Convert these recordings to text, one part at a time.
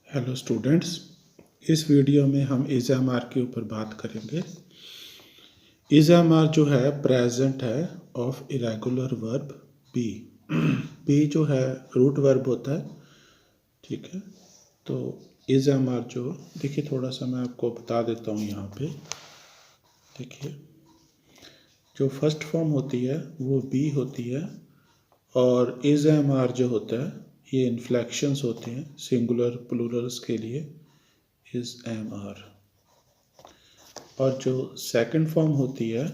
Hello students, इस video में हम इज एम आर के ऊपर बात करेंगे। इज एम आर जो है प्रेजेंट है of irregular verb be. Be जो है रूट वर्ब होता है, ठीक है। तो इज एम आर जो देखिए, थोड़ा सा मैं आपको बता देता हूँ। यहाँ पे देखिए, जो फर्स्ट फॉर्म होती है वो बी होती है, और इज एम आर जो होता है ये इन्फ्लेक्शंस होते हैं सिंगुलर प्लूरल्स के लिए, इज एम आर। और जो सेकंड फॉर्म होती है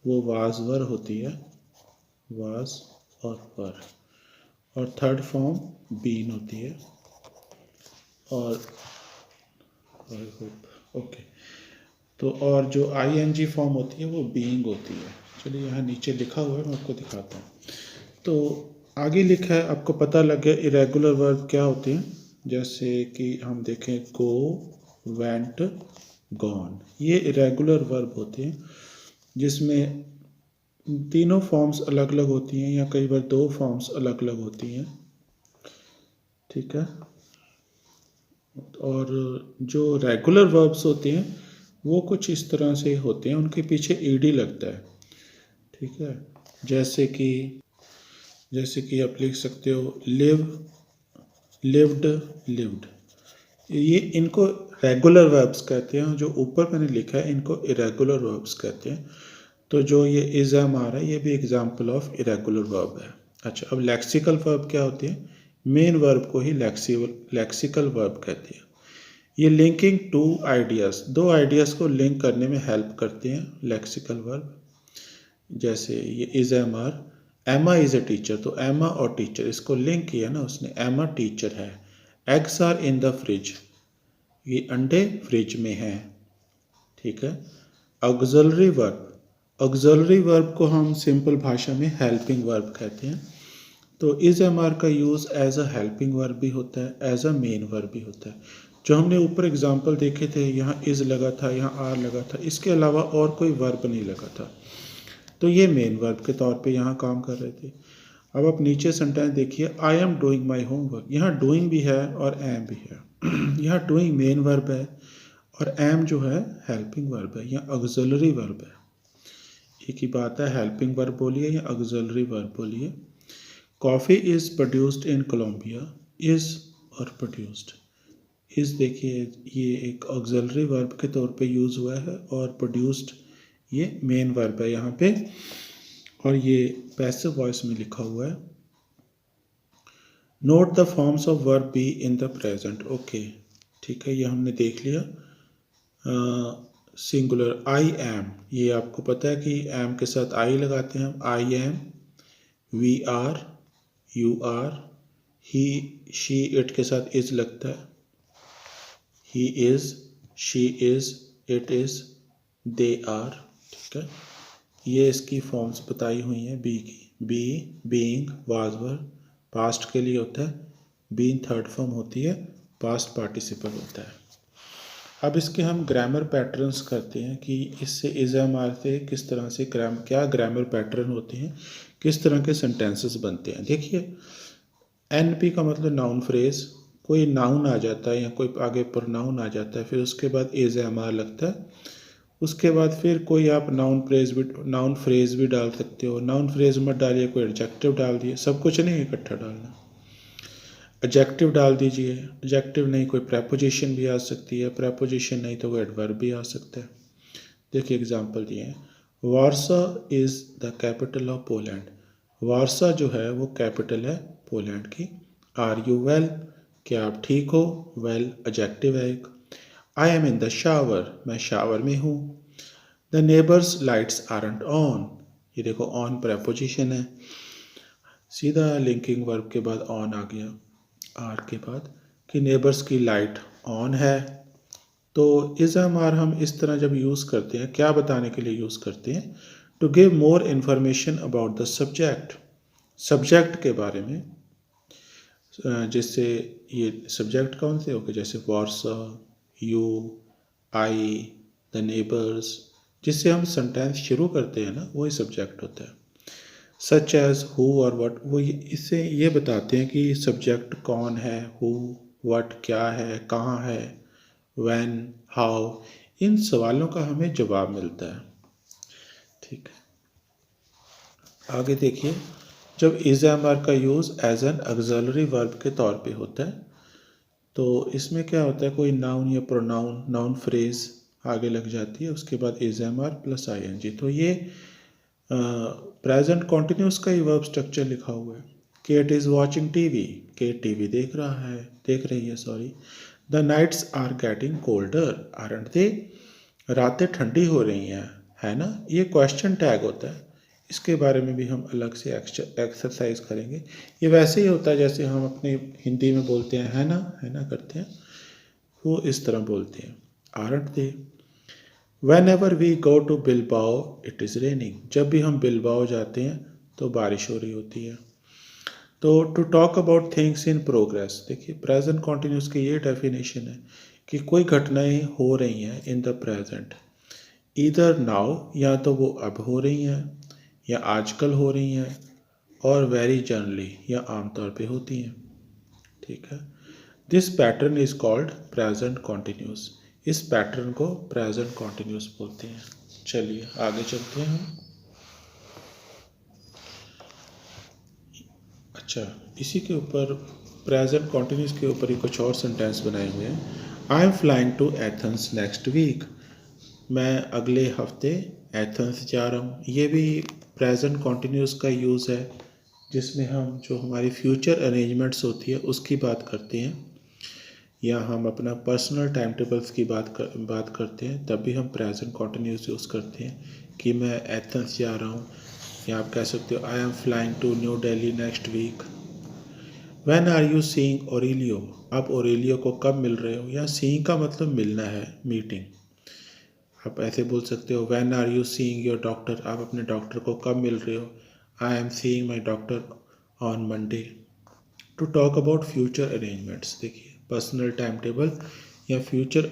वो वाज वर होती है, वाज और वर। और थर्ड फॉर्म बीन होती है। और आई होप ओके। तो और जो आई एन जी फॉर्म होती है वो बीइंग होती है। चलिए, यहाँ नीचे लिखा हुआ है, मैं आपको दिखाता हूँ। तो आगे लिखा है, आपको पता लग गया इरेगुलर वर्ब क्या होते हैं। जैसे कि हम देखें, गो, वेंट, गॉन, ये इरेगुलर वर्ब होते हैं जिसमें तीनों फॉर्म्स अलग अलग होती हैं, या कई बार दो फॉर्म्स अलग अलग होती हैं, ठीक है। और जो रेगुलर वर्ब्स होते हैं वो कुछ इस तरह से होते हैं, उनके पीछे ईडी लगता है, ठीक है। जैसे कि आप लिख सकते हो लिव, लिव्ड, लिव्ड। ये इनको रेगुलर वर्ब्स कहते हैं। जो ऊपर मैंने लिखा है इनको इरेगुलर वर्ब्स कहते हैं। तो जो ये इज एम आ रहा है ये भी एग्जाम्पल ऑफ इरेगुलर वर्ब है। अच्छा, अब लेक्सिकल वर्ब क्या होती है? मेन वर्ब को ही लेक्सिकल वर्ब कहते हैं। ये लिंकिंग टू आइडियाज़, दो आइडियाज़ को लिंक करने में हेल्प करते हैं लेक्सिकल वर्ब। जैसे ये इज एम आर, एमा इज़ अ टीचर, तो एमा और टीचर इसको लिंक किया ना उसने, एमा टीचर है। Eggs are in the fridge, ये अंडे फ्रिज में हैं, ठीक है। ऑक्सिलरी वर्ब, ऑक्सिलरी वर्ब को हम सिंपल भाषा में हेल्पिंग वर्ब कहते हैं। तो इज एम आर का use as a helping verb भी होता है, एज अ मेन वर्ब भी होता है। जो हमने ऊपर एग्जांपल देखे थे, यहाँ इज लगा था, यहाँ आर लगा था, इसके अलावा और कोई वर्ब नहीं लगा था, तो ये मेन वर्ब के तौर पे यहाँ काम कर रहे थे। अब आप नीचे सेंटेंस देखिए, I am doing my homework. यहाँ डूइंग भी है और एम भी है। यहाँ डूइंग मेन वर्ब है और एम जो है हेल्पिंग वर्ब है, यहाँ ऑक्सिलरी वर्ब है। एक ही बात है, हेल्पिंग वर्ब बोलिए या ऑक्सिलरी वर्ब बोलिए। Coffee is produced in Colombia, is और प्रोड्यूस्ड। इज़ देखिए, ये एक ऑक्सिलरी वर्ब के तौर पे यूज़ हुआ है, और प्रोड्यूस्ड ये मेन वर्ब है यहाँ पे, और ये पैसिव वॉइस में लिखा हुआ है। Note the forms of verb be in the present, okay, ठीक है, ये हमने देख लिया। सिंगुलर आई एम, ये आपको पता है कि एम के साथ आई लगाते हैं हम, I am, we are, you are, he, she, it के साथ इज लगता है, he is, she is, it is, they are, ठीक है। ये इसकी फॉर्म्स बताई हुई हैं बी की। Be, being, was were, past के लिए होता है। बीइंग थर्ड फॉर्म होती है, पास्ट पार्टिसिपल होता है। अब इसके हम ग्रामर पैटर्न्स करते हैं कि इससे इज एम आर से किस तरह से क्या ग्रामर पैटर्न होते हैं, किस तरह के सेंटेंसेस बनते हैं। देखिए, एन पी का मतलब नाउन फ्रेज, कोई नाउन आ जाता है या कोई आगे प्रोनाउन आ जाता है, फिर उसके बाद इज एम आर लगता है। उसके बाद फिर कोई आप नाउन फ्रेज भी डाल सकते हो। नाउन फ्रेज मत डालिए, कोई एडजेक्टिव डाल दिए, सब कुछ नहीं इकट्ठा डालना। एडजेक्टिव डाल दीजिए, एडजेक्टिव नहीं कोई प्रेपोजिशन भी आ सकती है, प्रेपोजिशन नहीं तो वो एडवर्ब भी आ सकता है। देखिए एग्जांपल दिए हैं, Warsaw is the capital of Poland. Warsaw जो है वो कैपिटल है पोलैंड की। आर यू वेल, क्या आप ठीक हो? वेल एडजेक्टिव है एक। I am in the shower, मैं शावर में हूँ। The neighbours lights aren't on, ये देखो ऑन प्रेपोजिशन है, सीधा लिंकिंग वर्ब के बाद ऑन आ गया आर के बाद, कि नेबर्स की लाइट ऑन है। तो इज एम आर हम इस तरह जब यूज़ करते हैं, क्या बताने के लिए यूज़ करते हैं? To give more information about the subject, subject के बारे में। जिससे ये सब्जेक्ट कौन से हो गए, जैसे Warsaw, you, I, the neighbours, जिससे हम सेंटेंस शुरू करते हैं ना, वही सब्जेक्ट होता है। सच एज हु और वट, वो इससे ये बताते हैं कि सब्जेक्ट कौन है, हु, व्हाट क्या है, कहाँ है, व्हेन, हाउ, इन सवालों का हमें जवाब मिलता है। ठीक है, आगे देखिए, जब इज एम आर का use as an auxiliary verb के तौर पे होता है तो इसमें क्या होता है, कोई नाउन या प्रोनाउन, नाउन फ्रेज आगे लग जाती है, उसके बाद is am are plus I N G. तो ये प्रेजेंट कॉन्टिन्यूस का ही वर्ब स्ट्रक्चर लिखा हुआ है। Kate is watching TV, Kate TV देख रहा है, देख रही है, sorry. The nights are getting colder, aren't they, रातें ठंडी हो रही हैं, है ना। ये क्वेश्चन टैग होता है, इसके बारे में भी हम अलग से एक्सरसाइज करेंगे। ये वैसे ही होता है जैसे हम अपने हिंदी में बोलते हैं, है ना करते हैं, वो इस तरह बोलते हैं, aren't they. Whenever we go to Bilbao, it is raining. जब भी हम बिलबाओ जाते हैं तो बारिश हो रही होती है। तो to talk about things in progress, देखिए प्रेजेंट कॉन्टिन्यूस की ये डेफिनेशन है कि कोई घटनाएं हो रही हैं इन द प्रेजेंट, ईदर नाउ, या तो वो अब हो रही हैं या आजकल हो रही हैं, और वेरी जनरली, या आमतौर पे होती हैं। ठीक है, this pattern is called present continuous. इस पैटर्न को प्रेजेंट कॉन्टिन्यूस बोलते हैं। चलिए आगे चलते हैं हम। अच्छा, इसी के ऊपर प्रेजेंट कॉन्टिन्यूस के ऊपर ही कुछ और सेंटेंस बनाए हुए हैं। I am flying to Athens next week, मैं अगले हफ्ते एथेंस जा रहा हूँ। ये भी प्रेजेंट कॉन्टिन्यूस का यूज़ है, जिसमें हम जो हमारी फ्यूचर अरेंजमेंट्स होती है उसकी बात करते हैं, या हम अपना पर्सनल टाइम टेबल्स की बात करते हैं, तब भी हम प्रेजेंट कॉन्टिन्यूस यूज़ करते हैं कि मैं एथेंस जा रहा हूँ, या आप कह सकते हो I am flying to New Delhi next week. When are you seeing Aurelio, आप ओरेलियो को कब मिल रहे हो, या सीइंग का मतलब मिलना है, मीटिंग। आप ऐसे बोल सकते हो when are you seeing your doctor, आप अपने डॉक्टर को कब मिल रहे हो, I am seeing my doctor on Monday. To talk about future arrangements, देखिए पर्सनल टाइम टेबल या फ्यूचर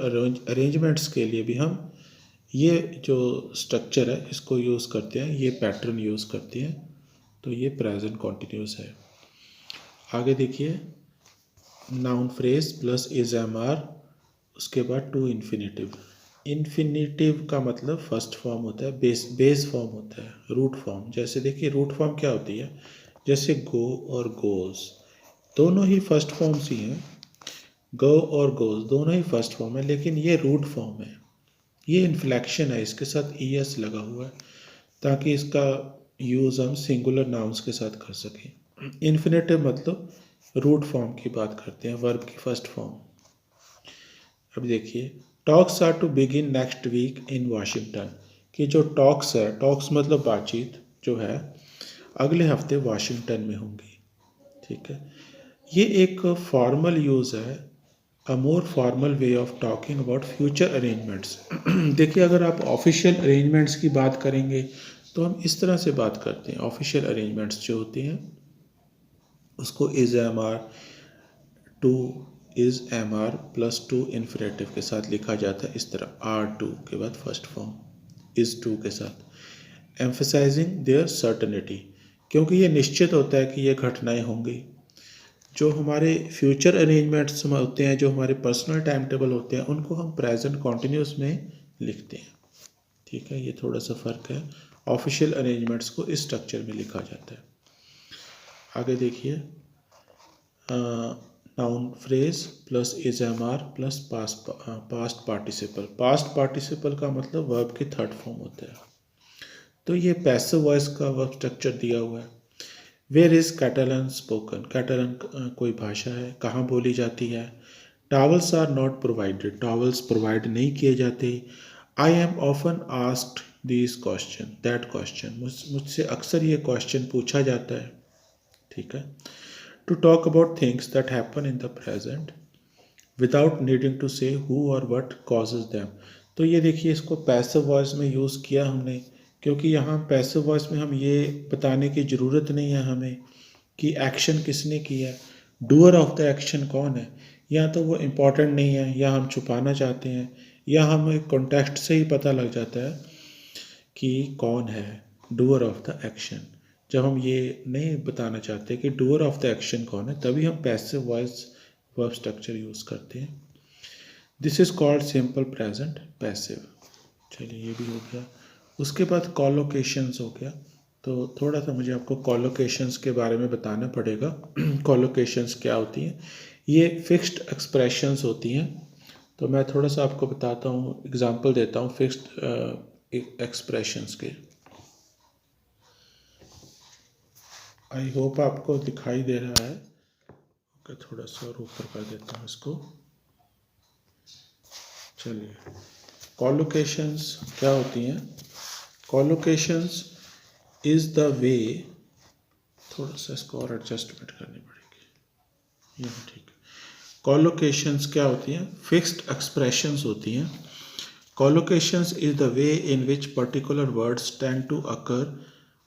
अरेंजमेंट्स के लिए भी हम ये जो स्ट्रक्चर है इसको यूज़ करते हैं, ये पैटर्न यूज़ करते हैं। तो ये प्रेजेंट कॉन्टिन्यूस है। आगे देखिए, noun phrase plus is am are, उसके बाद टू इन्फिनेटिव। इन्फिनेटिव का मतलब फर्स्ट फॉर्म होता है, बेस फॉर्म होता है, रूट फॉर्म। जैसे देखिए रूट फॉर्म क्या होती है, जैसे गो और गोज दोनों ही फर्स्ट फॉर्म्स ही हैं, गो और गोज दोनों ही फर्स्ट फॉर्म है, लेकिन ये रूट फॉर्म है, ये इन्फ्लेक्शन है, इसके साथ ई एस लगा हुआ है ताकि इसका यूज़ हम सिंगुलर नाउन्स के साथ कर सकें। इन्फिनेटिव मतलब रूट फॉर्म की बात करते हैं, वर्ब की फर्स्ट फॉर्म। अब देखिए, talks are to begin next week in Washington, कि जो टॉक्स है, टॉक्स मतलब बातचीत जो है, अगले हफ्ते वाशिंगटन में होंगी। ठीक है, ये एक फॉर्मल यूज़ है, a more formal way of talking about future arrangements. देखिए अगर आप ऑफिशियल अरेंजमेंट्स की बात करेंगे तो हम इस तरह से बात करते हैं, ऑफिशियल अरेंजमेंट्स जो होते हैं उसको is am are to is am are plus to infinitive के साथ लिखा जाता है, इस तरह आर टू के बाद फर्स्ट फॉर्म इज टू के साथ, एम्फसाइजिंग देयर सर्टनिटी, क्योंकि ये निश्चित होता है कि ये घटनाएं होंगी। जो हमारे फ्यूचर अरेंजमेंट्स होते हैं, जो हमारे पर्सनल टाइम टेबल होते हैं, उनको हम प्रेजेंट कॉन्टिन्यूस में लिखते हैं। ठीक है, ये थोड़ा सा फ़र्क है, ऑफिशियल अरेंजमेंट्स को इस स्ट्रक्चर में लिखा जाता है। आगे देखिए, noun phrase plus is am are plus past participle. Past participle का मतलब वर्ब की थर्ड फॉर्म होता है। तो ये पैसिव वॉइस का वर्ब स्ट्रक्चर दिया हुआ है। Where is Catalan spoken, Catalan कोई भाषा है, कहाँ बोली जाती है। Towels are not provided, towels provide नहीं किए जाते। I am often asked this question, that question, मुझसे अक्सर ये क्वेश्चन पूछा जाता है। ठीक है, to talk about things that happen in the present without needing to say who और वट कॉजेज दैम। तो ये देखिए, इसको पैसिव वॉइस में यूज़ किया हमने, क्योंकि यहाँ पैसिव वॉइस में हम ये बताने की ज़रूरत नहीं है हमें कि एक्शन किसने किया है, डूअर ऑफ द एक्शन कौन है। या तो वो इम्पॉर्टेंट नहीं है, या हम छुपाना चाहते हैं, या हमें कॉन्टेक्स्ट से ही पता लग जाता है कि कौन है डूअर ऑफ द एक्शन। जब हम ये नहीं बताना चाहते कि डूअर ऑफ द एक्शन कौन है, तभी हम passive voice verb structure use करते हैं। This is called simple present passive. चलिए ये भी हो गया। उसके बाद कॉलोकेशंस हो गया। तो थोड़ा सा मुझे आपको कॉलोकेशंस के बारे में बताना पड़ेगा। कॉलोकेशंस क्या होती हैं? ये फिक्स्ड एक्सप्रेशंस होती हैं। तो मैं थोड़ा सा आपको बताता हूँ, एग्जांपल देता हूँ फिक्स्ड एक्सप्रेशंस के। आई होप आपको दिखाई दे रहा है। ओके, थोड़ा सा और ऊपर कर देता हूँ इसको। चलिए, कॉलोकेशंस क्या होती हैं? कॉलोकेशंस इज़ द वे, थोड़ा सा इसको और एडजस्टमेंट करनी पड़ेगी, ये ठीक है। कॉलोकेशंस क्या होती हैं? फिक्स्ड एक्सप्रेशंस होती हैं। Collocations is the way in which particular words tend to occur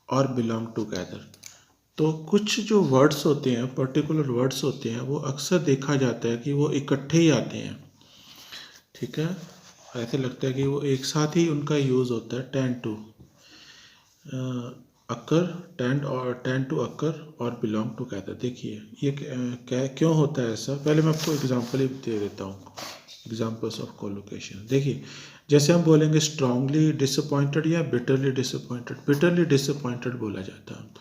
और बिलोंग टुगेदर। तो कुछ जो वर्ड्स होते हैं, पर्टिकुलर वर्ड्स होते हैं, वो अक्सर देखा जाता है कि वो इकट्ठे ही आते हैं, ठीक है। ऐसे लगता है कि वो एक साथ ही उनका यूज़ होता है, tend to occur, tend to occur और बिलोंग टुगेदर। देखिए ये क्या क्यों होता है ऐसा, पहले मैं आपको एग्जांपल ही दे देता हूँ, एग्जांपल्स ऑफ कोलोकेशन। देखिए जैसे हम बोलेंगे स्ट्रांगली डिसअपॉइंटेड या बिटरली डिसअपॉइंटेड। बिटरली डिसअपॉइंटेड बोला जाता है तो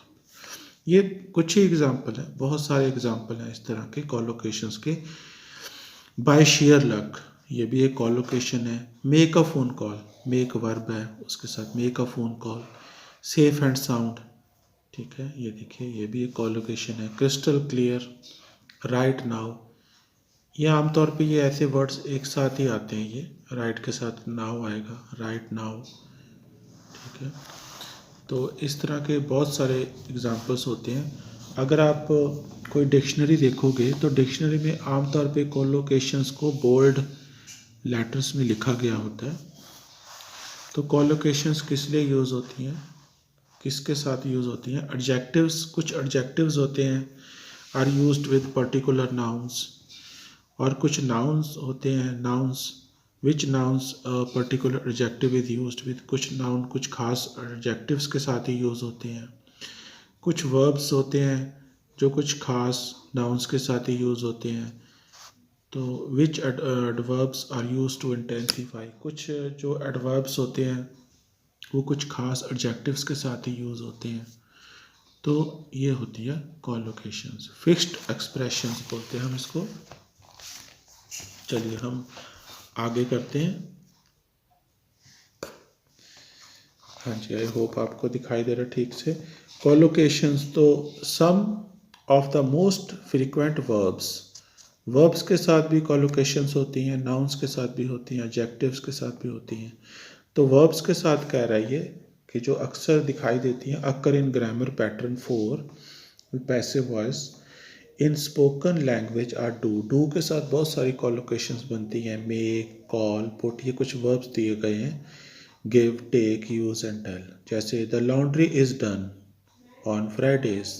ये कुछ ही एग्जांपल है, बहुत सारे एग्जांपल हैं इस तरह के कॉलोकेशंस के। बाय शेयर लक, ये भी एक कॉलोकेशन है। Make a phone call, make verb है, उसके साथ make a phone call. Safe and sound, ठीक है, ये देखिए ये भी एक कॉलोकेशन है। क्रिस्टल क्लियर, राइट नाउ, ये आमतौर पे ये ऐसे वर्ड्स एक साथ ही आते हैं। ये राइट के साथ नाउ आएगा, राइट नाउ, ठीक है। तो इस तरह के बहुत सारे एग्जांपल्स होते हैं। अगर आप कोई डिक्शनरी देखोगे तो डिक्शनरी में आमतौर पे कोलोकेशंस को बोल्ड लेटर्स में लिखा गया होता है। तो कोलोकेशंस किस लिए यूज़ होती हैं, किसके साथ यूज़ होती हैं? एडजेक्टिव्स, कुछ एडजेक्टिव्स होते हैं are used with particular nouns, और कुछ नाउन्स होते हैं, nouns which nouns particular adjective is used with. कुछ नाउन कुछ खास एडजेक्टिव्स के साथ ही यूज़ होते हैं। कुछ वर्ब्स होते हैं जो कुछ खास नाउन्स के साथ ही यूज़ होते हैं। तो which adverbs are used to intensify, कुछ जो एडवर्ब्स होते हैं वो कुछ खास एडजेक्टिव्स के साथ ही यूज़ होते हैं। तो ये होती है कॉलोकेशंस, फिक्स्ड एक्सप्रेशंस बोलते हैं हम इसको। चलिए हम आगे करते हैं। हाँ जी, आई होप आपको दिखाई दे रहा है ठीक से। कॉलोकेशंस, तो some of the most frequent verbs, verbs के साथ भी कॉलोकेशंस होती हैं, नाउन्स के साथ भी होती हैं, एडजेक्टिव्स के साथ भी होती हैं। तो वर्ब्स के साथ कह रहा है ये कि जो अक्सर दिखाई देती हैं, occur in grammar pattern 4 passive voice in spoken language are do. Do के साथ बहुत सारी कॉलोकेशंस बनती हैं, मेक, कॉल, पुट, ये कुछ वर्ब्स दिए गए हैं। Give, take, use and tell. जैसे the laundry is done on Fridays,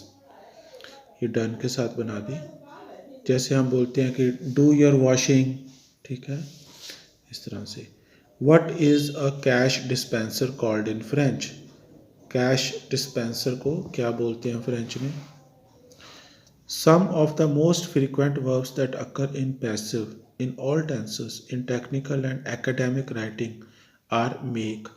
ये डन के साथ बना दी। जैसे हम बोलते हैं कि डू योर वॉशिंग, ठीक है, इस तरह से। What is a cash dispenser called in French, cash dispenser को क्या बोलते हैं फ्रेंच में। Some of the most frequent verbs that occur in passive in all tenses in technical and academic writing are make.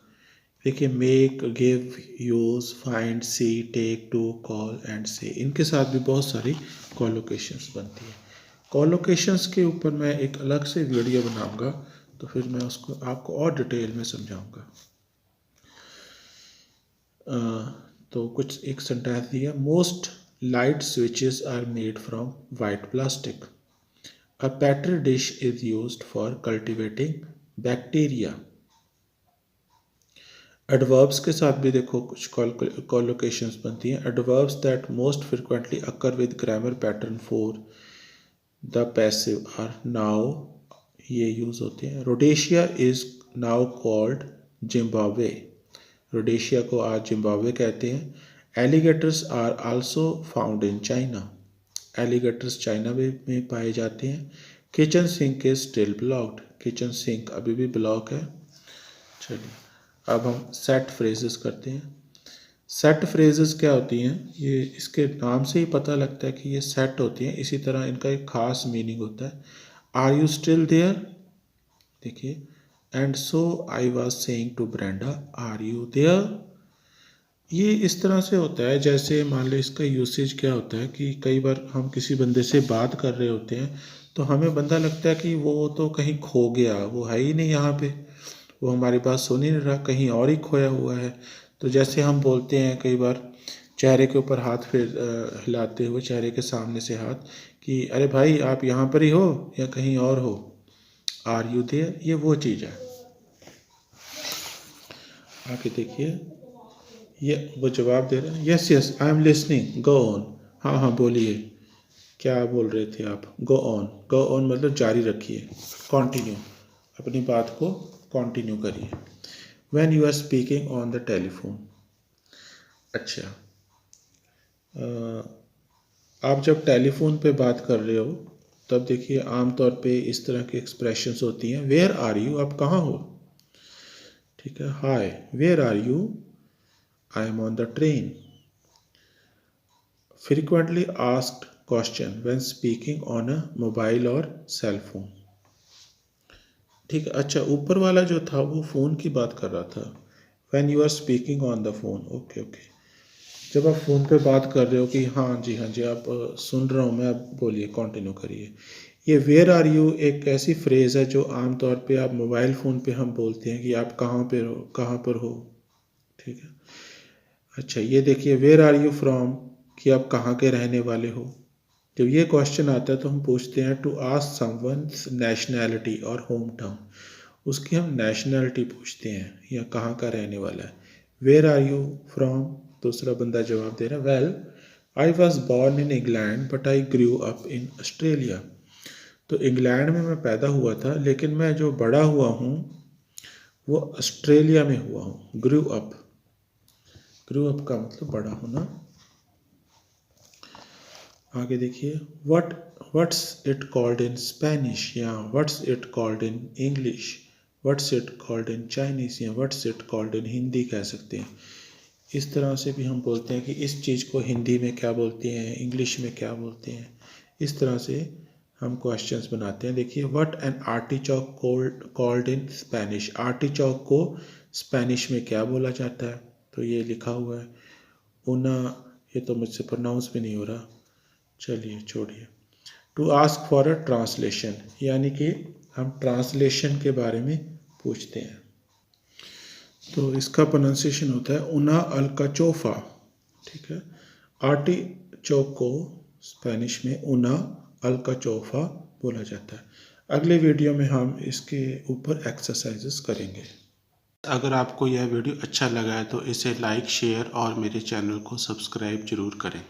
देखिए make, give, use, find, see, take, do, call and say, इनके साथ भी बहुत सारी कॉलोकेशंस बनती है। कॉलोकेशंस के ऊपर मैं एक अलग से वीडियो बनाऊंगा, तो फिर मैं उसको आपको और डिटेल में समझाऊंगा। तो कुछ एक सेंटेंस दिया, most light switches are made from white plastic. A petri dish is used for cultivating bacteria. Adverbs के साथ भी देखो कुछ collocations बनती हैं। Adverbs that most frequently occur with grammar pattern 4 the passive are now, ये use होते हैं। Rhodesia is now called Zimbabwe. Rhodesia को आज जिम्बाब्वे कहते हैं। Alligators are also found in China, alligators China में पाए जाते हैं। Kitchen sink is still blocked, kitchen sink अभी भी ब्लॉक है। चलिए अब हम सेट फ्रेजेस करते हैं। सेट फ्रेजेस क्या होती हैं, ये इसके नाम से ही पता लगता है कि ये सेट होती हैं। इसी तरह इनका एक ख़ास मीनिंग होता है। आर यू स्टिल देयर, देखिए, and so I was saying to Brenda are you there. ये इस तरह से होता है जैसे मान लो इसका यूसेज क्या होता है कि कई बार हम किसी बंदे से बात कर रहे होते हैं तो हमें बंदा लगता है कि वो तो कहीं खो गया, वो है ही नहीं यहाँ पे, वो हमारी बात सुन ही नहीं रहा, कहीं और ही खोया हुआ है। तो जैसे हम बोलते हैं कई बार चेहरे के ऊपर हाथ फिर हिलाते हुए, चेहरे के सामने से हाथ, कि अरे भाई आप यहाँ पर ही हो या कहीं और हो, आर यू देयर, ये वो चीज़ है। आके देखिए, ये वो जवाब दे रहे हैं, yes yes I am listening go on. हाँ हाँ बोलिए, क्या बोल रहे थे आप, गो ऑन। गो ऑन मतलब जारी रखिए, कंटिन्यू, अपनी बात को कंटिन्यू करिए। When you are speaking on the telephone, अच्छा, आप जब टेलीफोन पे बात कर रहे हो तब देखिए आम तौर पे इस तरह की एक्सप्रेशंस होती हैं। वेयर आर यू, आप कहाँ हो, ठीक है। Hi, where are you, I am on the train. Frequently asked question when speaking on a mobile or cell phone, ठीक है। अच्छा, ऊपर वाला जो था वो फ़ोन की बात कर रहा था। When you are speaking on the phone, okay okay, जब आप फ़ोन पे बात कर रहे हो कि हाँ जी आप सुन रहा हूँ मैं, आप बोलिए, कंटिन्यू करिए। ये वेयर आर यू एक ऐसी फ्रेज़ है जो आम तौर पे आप मोबाइल फ़ोन पे हम बोलते हैं कि आप कहाँ पे हो, कहाँ पर हो, ठीक है। अच्छा, ये देखिए वेयर आर यू फ्रॉम, कि आप कहाँ के रहने वाले हो। जब ये क्वेश्चन आता है तो हम पूछते हैं टू आस्क समवन्स नेशनैलिटी और होम टाउन, उसकी हम नेशनैलिटी पूछते हैं या कहाँ का रहने वाला है। वेयर आर यू फ्रॉम, दूसरा बंदा जवाब दे रहा है, well I was born in England but I grew up in Australia. तो इंग्लैंड में मैं पैदा हुआ था लेकिन मैं जो बड़ा हुआ हूँ वो ऑस्ट्रेलिया में हुआ हूँ। ग्रू अप, ग्रू अप का मतलब बड़ा होना। आगे देखिए, what's it called in Spanish, या what's it called in English, what's it called in Chinese, या what's it called in Hindi कह सकते हैं। इस तरह से भी हम बोलते हैं कि इस चीज़ को हिंदी में क्या बोलते हैं, इंग्लिश में क्या बोलते हैं। इस तरह से हम क्वेश्चंस बनाते हैं। देखिए, what an artichoke called in Spanish, artichoke को स्पेनिश में क्या बोला जाता है, तो ये लिखा हुआ है उना, ये तो मुझसे प्रोनाउंस भी नहीं हो रहा, चलिए छोड़िए। To ask for a translation, यानी कि हम ट्रांसलेशन के बारे में पूछते हैं। तो इसका प्रोनाउंसिएशन होता है उना अल्काचोफा, ठीक है। आर्टिचोक को स्पेनिश में उना अल्काचोफा बोला जाता है। अगले वीडियो में हम इसके ऊपर एक्सरसाइजेस करेंगे। अगर आपको यह वीडियो अच्छा लगा है तो इसे लाइक, शेयर और मेरे चैनल को सब्सक्राइब जरूर करें।